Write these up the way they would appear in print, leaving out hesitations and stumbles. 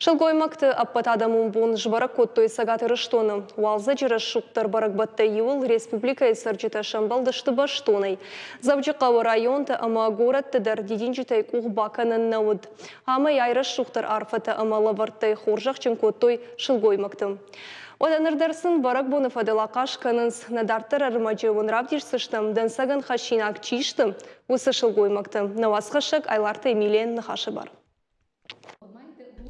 Шылгоймакты аппатадамын бұн жбарак коттой сагаты рыштоны. Уалза жиры шуқтар барак батта евыл республика сарджита шамбалдышты баштоной. Завджықауы районты ама горатты дар дединжитай куғбаканын науд. Ама яйры шуқтар арфаты ама лавартай хоржақчын коттой шылгоймакты. Оданырдарсын барак бұны фадылақаш канынс надартыр армаджевын рабдирсыштым дэнсаган хашинак чиштым усы шылгоймакты. Навасқашық айларты Емелен нахашы бар.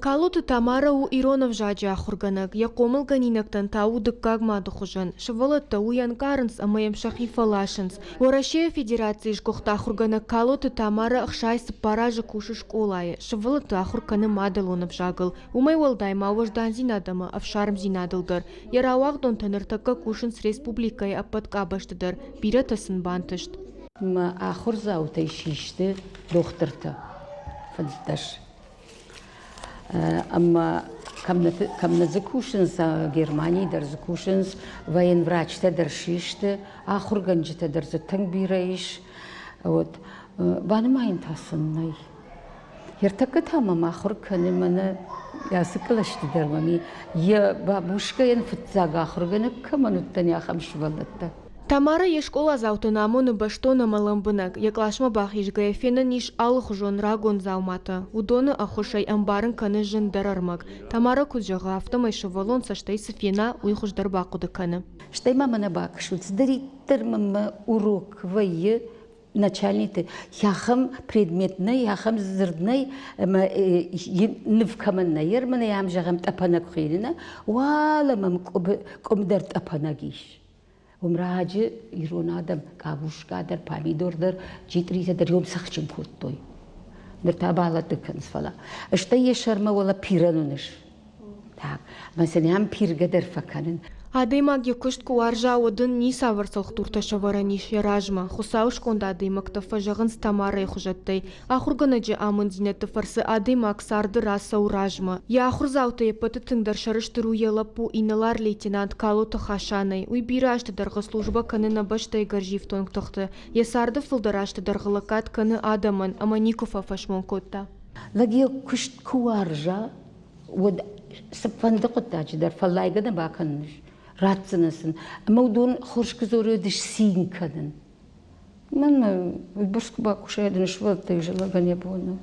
Калуты Тамара у Иронов жаджа ахурганак, якомыл ганинактан тау дыккагмады хужан, шывылытта у янкарынс амаям шахи фалашынс. Орашея федерации жгохта ахурганак Калуты Тамара ахшайсы паражы кушы школайы, шывылытта ахурканы мадалонып жагыл. Умай уалдай мауаждан зинадамы, афшарым зинадылдыр. Ярауағдон тыныртакка кушынс республикай аппатка баштыдыр, биратасын бантышт. Ма ахур заутай шишты дохтырты, фаддаш. Amma kamna zakuşens Germaniya dar zakuşens военврач ta dar şişti ahurgancı ta dar zatang birayış вот banmayın tasınay yertakı tamam ahur kanımını yasıklaştı dermami ya babuşka yan fıtzaga ahurganıp kamanuttan ya xamşvalatta Тамара ешкола заутынамуны баштона малымбынак, яклашма бах ешгаефені ниш алық жон рагон заумата. Удоны ахушай амбарын каны жын дарармак. Тамара куджаға автомай шывалон саштай сыфена уйхуждар бақуды каны. Штай мамана бақшуц, дариттер мама урок вайы начальниты. Яхам предметный, яхам зырдный, нывкаманна ермана, яхам жағам тапанак хирина, уала мам комдар тапанагиш. Умраджи иронадам кавушка дар помидордар житрита дар йом сахчим коттой. Дар табала дыканс фала. Ашта ешарма вала пирануныш. Так, масеням пирга дар факанын. Адаймак якушт куаржа одын ни саварсалх турташа вараниш яражма. Хусауш конда адаймак тафа жағынс Тамара хужаттай. Ахурганаджи амын зинеті фарсы адаймак сарды раса уражма. Я ахурзаута епаты тыңдар шарыштыру елапу иналар лейтенант Калуты хашанай. Уй бирашты дарғы служба канына баштай гаржив тоңтоқты. Я сарды фылдарашты дарғылакат каны адаман, Амаников афашмон котта. Лагия кушт куаржа вот сапфандықыттачы дар фалайгана баканыш. Ратсынасın. Ama udun hoşkı zoru dış sin kadın. Ben bursk bakuşaydın şvaltay jelagane bunu.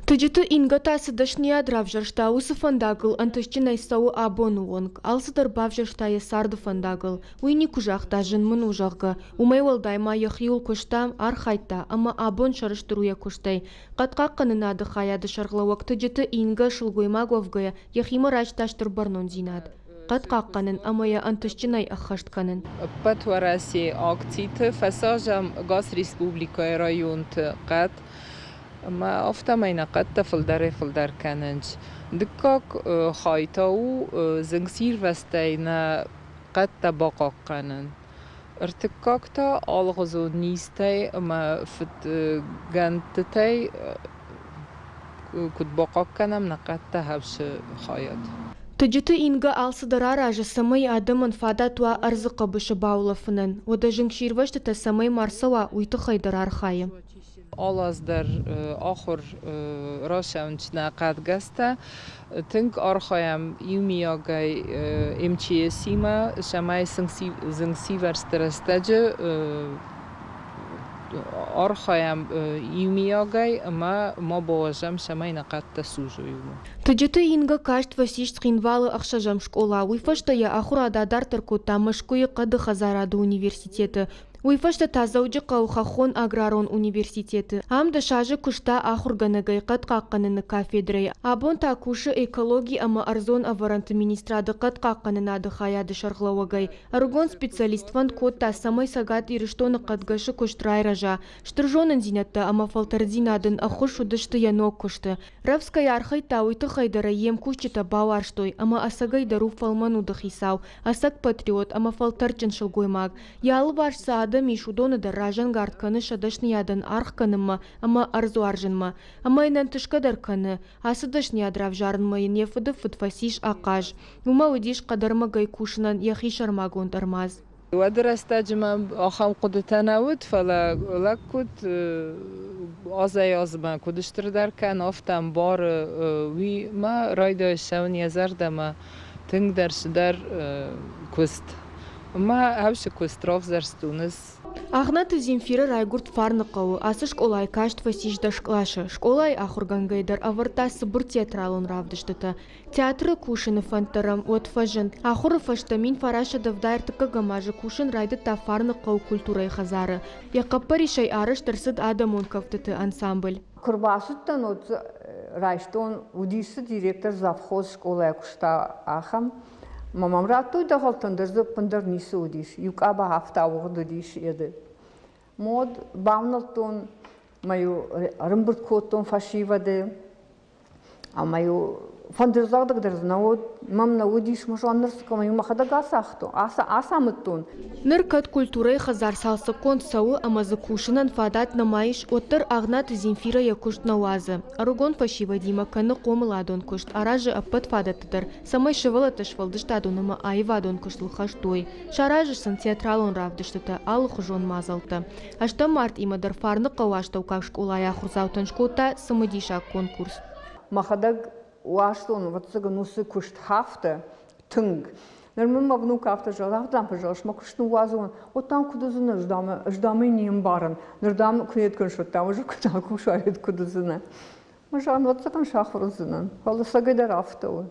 Тыджыты ингата сыдашния дравжаршта усы фандагыл антышчинай сау абону вонг. Алсыдар бавжаршта сарды фандагыл. Уйни кужахта жынмын ужағға. Умай валдайма яхиул куштам архайта, ама абон шарыштыруя куштай. Қатқа қанынады хаяды шарғлауак тыджыты инга шылгойма говгая яхима рачташтыр барнон зинад. Қатқаққанын амая антышчинай ахаштканын. Патвараси акциты фасажам газ республика районты қат. ما أفتمينا قد فلدر كاننج دكاك خايتاو زنسير وستينا قد تبقى كانن ارتكاكتا الغزو نيستي ما فت جنتتي كد بقى كانم نقد تهبش خايت Тыджыты инга алсыдарара жа самай адымын фада туа арзықы бұшы баулафынын. Ода жыңширвашты та самай марсала уйты хайдар архайы. Алаздар ахыр рашаунчна қадгаста. Тынк архаям юмиягай МЧСима шамай зыңсиверстырастаджы архаям юмиягай ма баважам шамай нақатта сужуюму. Тыджыты инга кашт васишт хинвалы ақшажам школа. Уйфашта я ахурада дартырку тамышкуи қады хазарады университеті. Уйфашта тазауджы қауқахон аграрон университеті. Амда шажы күшта ахурганагай қатқаққаныны кафедрай. Абон такушы экологи ама арзон аваранты министрады қатқаққанынады хаяды шарғлауагай. Аргон специалист фан котта самай сагат ирыштоны қатгашы күштрай ража. Штыржонын зинатты ама фалтардинадын ахушу дышты янок күшті. Равскай архайта уйты хайдара ем күшчіта бауарштой, ама асагай дару фалмануды хисау. Асак патриот ама фалтарчын шылгоймаг. Ялы барса адам ишудоны да ражан гартканы шадашны ядан архканымма, ама арзу аржынма. Ама инан тышкадар каны, асыдашны ядрав жарынмайын ефыды фытфасиш ақаж. Ума удиш қадарма гай кушынан яхи шармагон дармаз. ودرست جمع آخام قدتنا ود فلا لكود آزای آزمان کدشتر در کن آفتم بار وی ما رایده شون یزرد ما تنگ درش در کست ما هوش کست راف زرستونس Ахнат Земфира Райгурт Фарныкова, асы школай качество сиждашклаша. Школай ахургангайдар аварта сыбыр театралын равдыштыты. Театры кушыны фантарам от фажын. Ахуры фаштамин фараша давдайр тыка гамажы кушын райды та Фарныкова культурай хазары. Яқаппари шай арыш тырсыд адамон кафтыты ансамбль. Курбасыттан от райштон удисы директор завхоз школай кушта ахам. Мамам рату да халтандырды пындар нисы удиш. Юкаба хафта уғды диш еді. Мод бавналтон маю рымбырт коттон фашивады. А маю фандырзагдық дырзына од мамна удиш машуаннырсыка маю махада гасахту. Асамыттон. Ныркат культурай хазар салсы кон сауы амазы кушынан фадат намайш оттыр Агнат Земфира якушт навазы. Аругон фашива дима каны комыладон кушт. Аражы аппат фадатыдыр. Самай шывалы тышвалдышт адонымы айвадон куштыл хаштой. Шаражы сын театралон равдыштыты, алы хужон мазалты. Ашта март имадар Фарныкова аштау кашк улая хурзаутын шкота самыдиша конкурс. Махадаг уаштон вот цыганусы кушт хафта тынг. Нормально внук авто жалавдам пожалуйста, мы кушну вазон. Вот там куда зна ждаме ним баран. Нердам кует коншот там уже куда кушает куда зна. Мы жан вот цыган шахру зна. Хала сагайдар авто.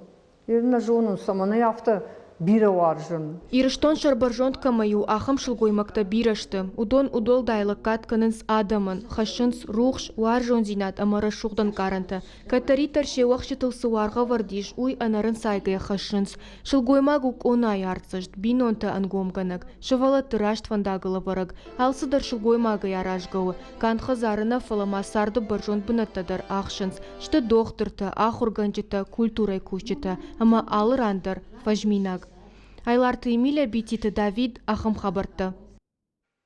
Ирна жонун саманы авто бира варжын. Ирыштон шарбаржонт камаю ахам шылгоймакта бирашты. Удон удол дайлы катканынс адамын. Хашынс рухш варжон зинат амара шуғдан каранты. Катаритар шевақ шытылсы варға вардиш уй анарын сайгая хашынс. Шылгоймагук онай арцышт. Бинонта ангомганак. Шывала тырашт вандагылы вараг. Алсыдар шылгоймагай аражгауы. Кантха зарына фалама сарды баржонт бынаттадар ахшынс. Шты доқтырты, ахурганчыта, культурай кушчыта. Ама алырандар. Фажминаг. Айларты Эмилия Бититы Давид Ахам хабарты.